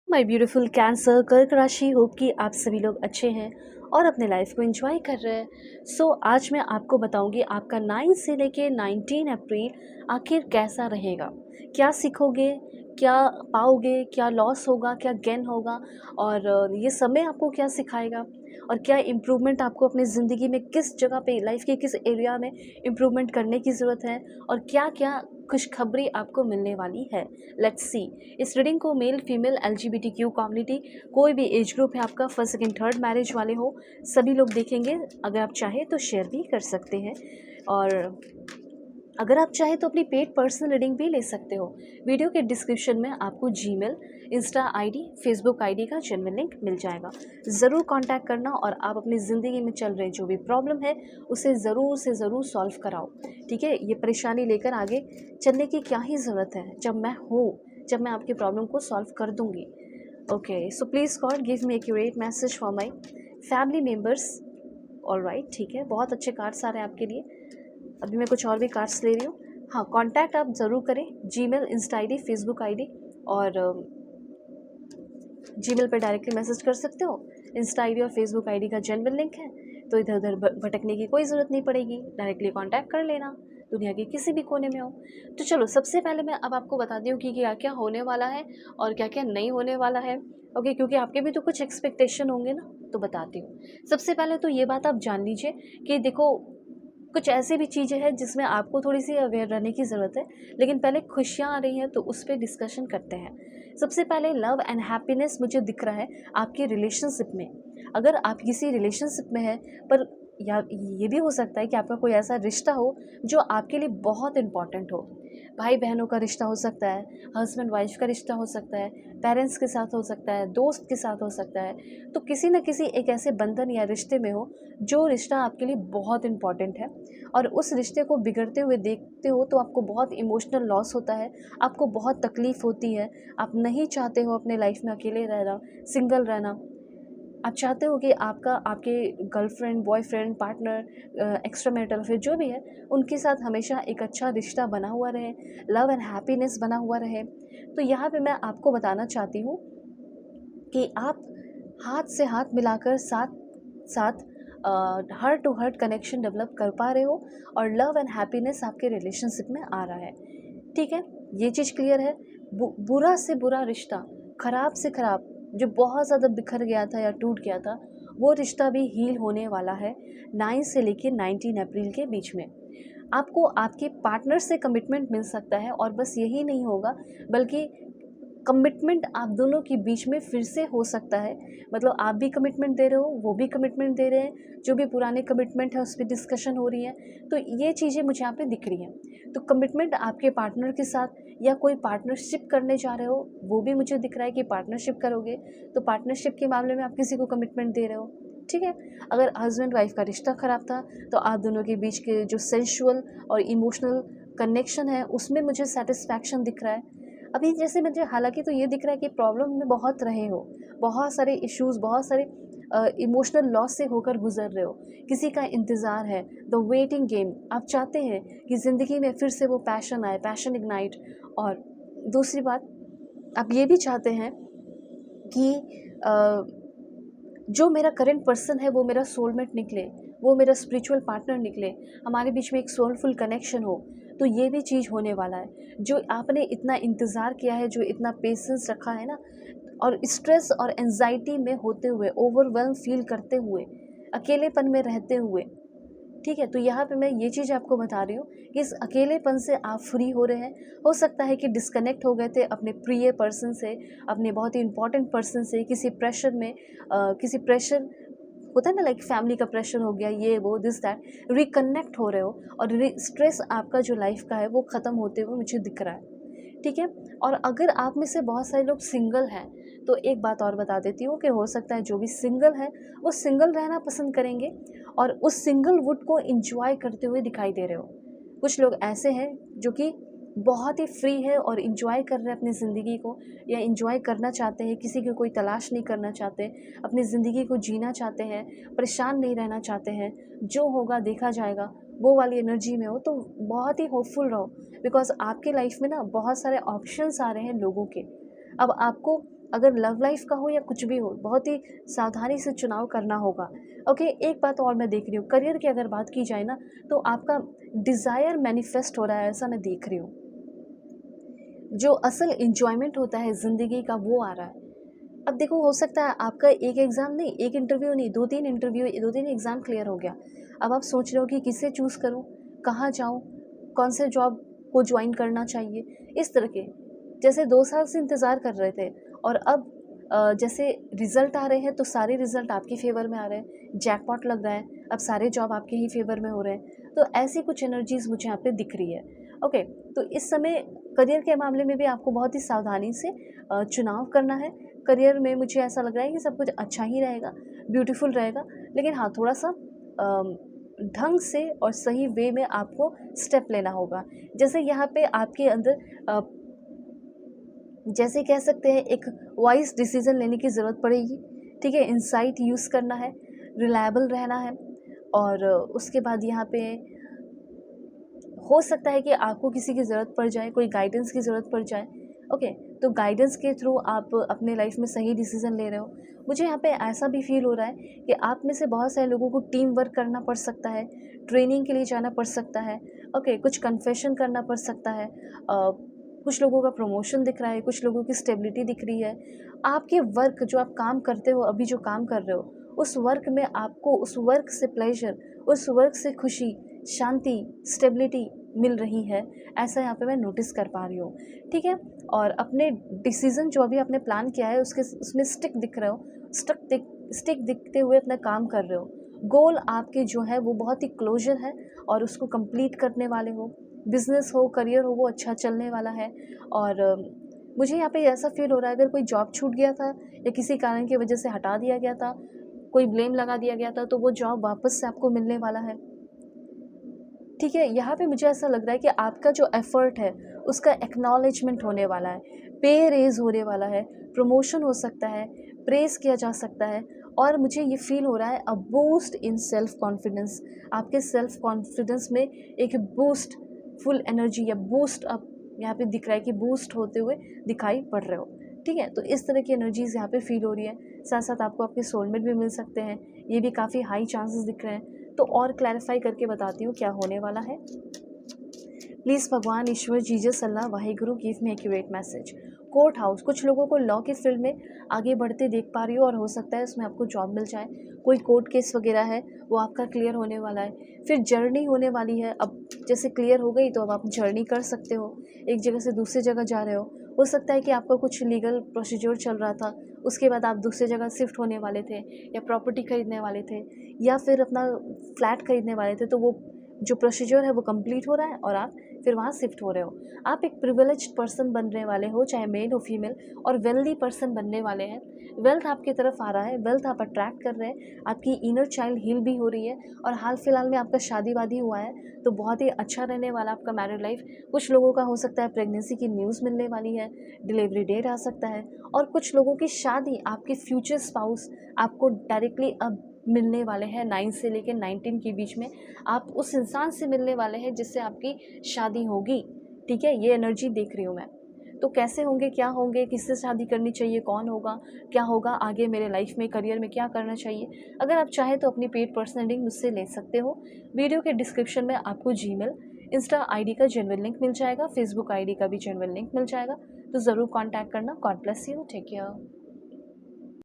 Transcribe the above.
My beautiful cancer कर्क राशि, hope कि आप सभी लोग अच्छे हैं और अपने लाइफ को एंजॉय कर रहे हैं। आज मैं आपको बताऊंगी आपका 9 से लेके 19 अप्रैल आखिर कैसा रहेगा, क्या सीखोगे, क्या पाओगे, क्या लॉस होगा, क्या गेन होगा और ये समय आपको क्या सिखाएगा और क्या इम्प्रूवमेंट आपको अपनी ज़िंदगी में किस जगह पे, लाइफ के किस एरिया में इम्प्रूवमेंट करने की ज़रूरत है और क्या क्या खुशखबरी आपको मिलने वाली है। Let's see. इस रीडिंग को मेल फीमेल LGBTQ कम्युनिटी, कोई भी एज ग्रुप है आपका, फर्स्ट सेकंड थर्ड मैरिज वाले हो, सभी लोग देखेंगे। अगर आप चाहें तो शेयर भी कर सकते हैं और अगर आप चाहें तो अपनी पेड पर्सनल रीडिंग भी ले सकते हो। वीडियो के डिस्क्रिप्शन में आपको Gmail, Insta ID, Facebook ID का जेन्युइन लिंक मिल जाएगा। ज़रूर कांटेक्ट करना और आप अपनी ज़िंदगी में चल रहे जो भी प्रॉब्लम है उसे ज़रूर से ज़रूर सॉल्व कराओ। ठीक है, ये परेशानी लेकर आगे चलने की क्या ही ज़रूरत है जब मैं हूँ, जब मैं आपकी प्रॉब्लम को सॉल्व कर दूँगी। Okay, so please God give me accurate message for my family members. Alright, ठीक है, बहुत अच्छे कार्ड्स आ रहे हैं आपके लिए। अभी मैं कुछ और भी कार्ड्स ले रही हूँ। हाँ, कांटेक्ट आप ज़रूर करें, Gmail, Insta ID, Facebook ID और जीमेल पे डायरेक्टली मैसेज कर सकते हो। इंस्टा आईडी और फेसबुक आईडी का जेन्युइन लिंक है, तो इधर उधर भटकने की कोई ज़रूरत नहीं पड़ेगी, डायरेक्टली कांटेक्ट कर लेना, दुनिया के किसी भी कोने में हो। तो चलो, सबसे पहले मैं अब आपको बताती हूँ कि क्या क्या होने वाला है और क्या क्या नहीं होने वाला है। ओके, क्योंकि आपके भी तो कुछ एक्सपेक्टेशन होंगे ना, तो बताती हूँ। सबसे पहले तो ये बात आप जान लीजिए कि देखो, कुछ ऐसी भी चीज़ें हैं जिसमें आपको थोड़ी सी अवेयर रहने की ज़रूरत है, लेकिन पहले खुशियाँ आ रही हैं तो उस पर डिस्कशन करते हैं। सबसे पहले लव एंड हैप्पीनेस मुझे दिख रहा है आपकी रिलेशनशिप में। अगर आप किसी रिलेशनशिप में हैं, पर या ये भी हो सकता है कि आपका कोई ऐसा रिश्ता हो जो आपके लिए बहुत इम्पॉर्टेंट हो। भाई बहनों का रिश्ता हो सकता है, हस्बैंड वाइफ का रिश्ता हो सकता है, पेरेंट्स के साथ हो सकता है, दोस्त के साथ हो सकता है। तो किसी न किसी एक ऐसे बंधन या रिश्ते में हो जो रिश्ता आपके लिए बहुत इम्पॉर्टेंट है और उस रिश्ते को बिगड़ते हुए देखते हो तो आपको बहुत इमोशनल लॉस होता है, आपको बहुत तकलीफ़ होती है। आप नहीं चाहते हो अपने लाइफ में अकेले रहना, सिंगल रहना। आप चाहते हो कि आपका, आपके girlfriend, boyfriend, partner, extra marital affair जो भी है, उनके साथ हमेशा एक अच्छा रिश्ता बना हुआ रहे, लव एंड हैप्पीनेस बना हुआ रहे। तो यहाँ पे मैं आपको बताना चाहती हूँ कि आप हाथ से हाथ मिलाकर साथ साथ heart to heart connection develop कर पा रहे हो और लव एंड हैप्पीनेस आपके रिलेशनशिप में आ रहा है। ठीक है, ये चीज़ क्लियर है। बुरा से बुरा रिश्ता, खराब से खराब, जो बहुत ज़्यादा बिखर गया था या टूट गया था, वो रिश्ता भी हील होने वाला है 9 से लेकर 19 अप्रैल के बीच में। आपको आपके पार्टनर से कमिटमेंट मिल सकता है और बस यही नहीं होगा, बल्कि कमिटमेंट आप दोनों के बीच में फिर से हो सकता है। मतलब आप भी कमिटमेंट दे रहे हो, वो भी कमिटमेंट दे रहे हैं, जो भी पुराने कमिटमेंट है उस पर डिस्कशन हो रही है। तो ये चीज़ें मुझे यहाँ पे दिख रही हैं। तो कमिटमेंट आपके पार्टनर के साथ या कोई पार्टनरशिप करने जा रहे हो, वो भी मुझे दिख रहा है कि पार्टनरशिप करोगे। तो पार्टनरशिप के मामले में आप किसी को कमिटमेंट दे रहे हो। ठीक है, अगर हस्बैंड वाइफ का रिश्ता ख़राब था तो आप दोनों के बीच के जो सेंशुअल और इमोशनल कनेक्शन है उसमें मुझे सेटिस्फैक्शन दिख रहा है। अभी जैसे मुझे हालांकि तो ये दिख रहा है कि प्रॉब्लम में बहुत रहे हो, बहुत सारे इश्यूज़, बहुत सारे इमोशनल लॉस से होकर गुजर रहे हो, किसी का इंतज़ार है, द वेटिंग गेम। आप चाहते हैं कि ज़िंदगी में फिर से वो पैशन आए, पैशन इग्नाइट। और दूसरी बात, आप ये भी चाहते हैं कि जो मेरा करंट पर्सन है वो मेरा सोलमेट निकले, वो मेरा स्पिरिचुअल पार्टनर निकले, हमारे बीच में एक सोलफुल कनेक्शन हो। तो ये भी चीज़ होने वाला है। जो आपने इतना इंतज़ार किया है, जो इतना पेशेंस रखा है ना, और स्ट्रेस और एंजाइटी में होते हुए, ओवरवेल्म फील करते हुए, अकेलेपन में रहते हुए, ठीक है, तो यहाँ पे मैं ये चीज़ आपको बता रही हूँ कि इस अकेलेपन से आप फ्री हो रहे हैं। हो सकता है कि डिस्कनेक्ट हो गए थे अपने प्रिय पर्सन से, अपने बहुत ही इंपॉर्टेंट पर्सन से, किसी प्रेशर में, किसी प्रेशर होता है ना, लाइक फैमिली का प्रेशर हो गया, ये वो दिस दैट, रिकनेक्ट हो रहे हो और स्ट्रेस आपका जो लाइफ का है वो ख़त्म होते हुए मुझे दिख रहा है। ठीक है, और अगर आप में से बहुत सारे लोग सिंगल हैं तो एक बात और बता देती हूँ कि हो सकता है जो भी सिंगल है वो सिंगल रहना पसंद करेंगे और उस सिंगलवुड को इंजॉय करते हुए दिखाई दे रहे हो। कुछ लोग ऐसे हैं जो कि बहुत ही फ्री है और इंजॉय कर रहे हैं अपनी ज़िंदगी को, या इंजॉय करना चाहते हैं, किसी की कोई तलाश नहीं करना चाहते, अपनी ज़िंदगी को जीना चाहते हैं, परेशान नहीं रहना चाहते हैं, जो होगा देखा जाएगा, वो वाली एनर्जी में हो। तो बहुत ही होपफुल रहो, बिकॉज आपके लाइफ में ना बहुत सारे ऑप्शंस आ रहे हैं लोगों के। अब आपको अगर लव लाइफ का हो या कुछ भी हो, बहुत ही सावधानी से चुनाव करना होगा। ओके, एक बात और मैं देख रही हूँ, करियर की अगर बात की जाए ना, तो आपका डिज़ायर मैनिफेस्ट हो रहा है, ऐसा मैं देख रही हूँ। जो असल एन्जॉयमेंट होता है ज़िंदगी का, वो आ रहा है। अब देखो, हो सकता है आपका एक एग्ज़ाम नहीं, एक इंटरव्यू नहीं, 2-3 इंटरव्यू, 2-3 एग्ज़ाम क्लियर हो गया। अब आप सोच रहे हो कि किसे चूज़ करूँ, कहाँ जाऊँ, कौन से जॉब को जॉइन करना चाहिए, इस तरह के। जैसे 2 साल से इंतज़ार कर रहे थे और अब जैसे रिज़ल्ट आ रहे हैं तो सारे रिज़ल्ट आपके फ़ेवर में आ रहे हैं, जैकपॉट लग रहा है, अब सारे जॉब आपके ही फ़ेवर में हो रहे हैं। तो ऐसी कुछ एनर्जीज़ मुझे यहाँ पे दिख रही है। ओके, तो इस समय करियर के मामले में भी आपको बहुत ही सावधानी से चुनाव करना है। करियर में मुझे ऐसा लग रहा है कि सब कुछ अच्छा ही रहेगा, ब्यूटीफुल रहेगा, लेकिन हाँ, थोड़ा-सा ढंग से और सही वे में आपको स्टेप लेना होगा। जैसे यहाँ पे आपके अंदर जैसे कह सकते हैं एक वाइज़ डिसीज़न लेने की ज़रूरत पड़ेगी, ठीक है? इनसाइट यूज़ करना है, रिलायबल रहना है और उसके बाद यहाँ पे हो सकता है कि आपको किसी की ज़रूरत पड़ जाए, कोई गाइडेंस की ज़रूरत पड़ जाए। ओके, तो गाइडेंस के थ्रू आप अपने लाइफ में सही डिसीज़न ले रहे हो। मुझे यहाँ पे ऐसा भी फ़ील हो रहा है कि आप में से बहुत सारे लोगों को टीम वर्क करना पड़ सकता है, ट्रेनिंग के लिए जाना पड़ सकता है। ओके, कुछ कन्फेशन करना पड़ सकता है। कुछ लोगों का प्रमोशन दिख रहा है, कुछ लोगों की स्टेबिलिटी दिख रही है। आपके वर्क जो आप काम करते हो, अभी जो काम कर रहे हो, उस वर्क में आपको उस वर्क से प्लेज़र, उस वर्क से खुशी, शांति, स्टेबिलिटी मिल रही है, ऐसा यहाँ पे मैं नोटिस कर पा रही हूँ, ठीक है? और अपने डिसीज़न जो अभी आपने प्लान किया है उसमें स्टिक दिख रहे हो, स्टिक दिखते हुए अपना काम कर रहे हो। गोल आपके जो है वो बहुत ही क्लोज़र है और उसको कंप्लीट करने वाले हो। बिज़नेस हो, करियर हो, वो अच्छा चलने वाला है और मुझे यहाँ पे ऐसा फ़ील हो रहा है, अगर कोई जॉब छूट गया था या किसी कारण की वजह से हटा दिया गया था, कोई ब्लेम लगा दिया गया था, तो वो जॉब वापस से आपको मिलने वाला है। ठीक है, यहाँ पे मुझे ऐसा लग रहा है कि आपका जो एफ़र्ट है, उसका एक्नॉलेजमेंट होने वाला है, पे रेज़ होने वाला है, प्रमोशन हो सकता है, प्रेज़ किया जा सकता है और मुझे ये फ़ील हो रहा है a boost in self confidence. आपके सेल्फ़ कॉन्फिडेंस में एक बूस्ट, फुल एनर्जी या बूस्ट अप यहाँ पे दिख रहा है कि बूस्ट होते हुए दिखाई पड़ रहे हो, ठीक है? तो इस तरह की एनर्जीज़ यहाँ पे फ़ील हो रही है। साथ-साथ आपको आपके सोलमेट भी मिल सकते हैं, ये भी काफ़ी हाई चांसेस दिख रहे हैं। तो और क्लैरिफाई करके बताती हूँ क्या होने वाला है। Please Bhagwan, Ishwar, Jesus, Allah, Waheguru give me accurate message. Court house, कुछ लोगों को लॉ के फील्ड में आगे बढ़ते देख पा रही हो और हो सकता है उसमें आपको जॉब मिल जाए। कोई कोर्ट केस वगैरह है वो आपका क्लियर होने वाला है। फिर जर्नी होने वाली है, अब जैसे क्लियर हो गई तो अब आप जर्नी कर सकते हो, एक जगह से दूसरी जगह जा रहे हो सकता है कि आपका कुछ लीगल प्रोसीजर चल रहा था, उसके बाद आप दूसरी जगह शिफ्ट होने वाले थे या प्रॉपर्टी खरीदने वाले थे या फिर अपना फ्लैट खरीदने वाले थे, तो वो जो प्रोसीजर है वो कंप्लीट हो रहा है और आप फिर वहाँ शिफ्ट हो रहे हो। आप एक प्रिविलेज्ड पर्सन बनने वाले हो, चाहे मेल हो फीमेल, और वेल्दी पर्सन बनने वाले हैं। वेल्थ आपकी तरफ आ रहा है, वेल्थ आप अट्रैक्ट कर रहे हैं, आपकी इनर चाइल्ड हील भी हो रही है और हाल फिलहाल में आपका शादी-वादी हुआ है तो बहुत ही अच्छा रहने वाला आपका मैरिड लाइफ। कुछ लोगों का हो सकता है प्रेगनेंसी की न्यूज़ मिलने वाली है, डिलीवरी डेट आ सकता है और कुछ लोगों की शादी, आपके फ्यूचर स्पाउस आपको डायरेक्टली अब मिलने वाले हैं 9 से लेकर 19 के बीच में। आप उस इंसान से मिलने वाले हैं जिससे आपकी शादी होगी, ठीक है? ये एनर्जी देख रही हूँ मैं। तो कैसे होंगे, क्या होंगे, किससे शादी करनी चाहिए, कौन होगा, क्या होगा आगे मेरे लाइफ में, करियर में क्या करना चाहिए? अगर आप चाहें तो अपनी पेड पर्सनल रीडिंग मुझसे ले सकते हो। वीडियो के डिस्क्रिप्शन में आपको जीमेल, इंस्टा आईडी का जेन्युइन लिंक मिल जाएगा, फेसबुक आईडी का भी जेन्युइन लिंक मिल जाएगा। तो ज़रूर कॉन्टैक्ट करना। God bless you, take care.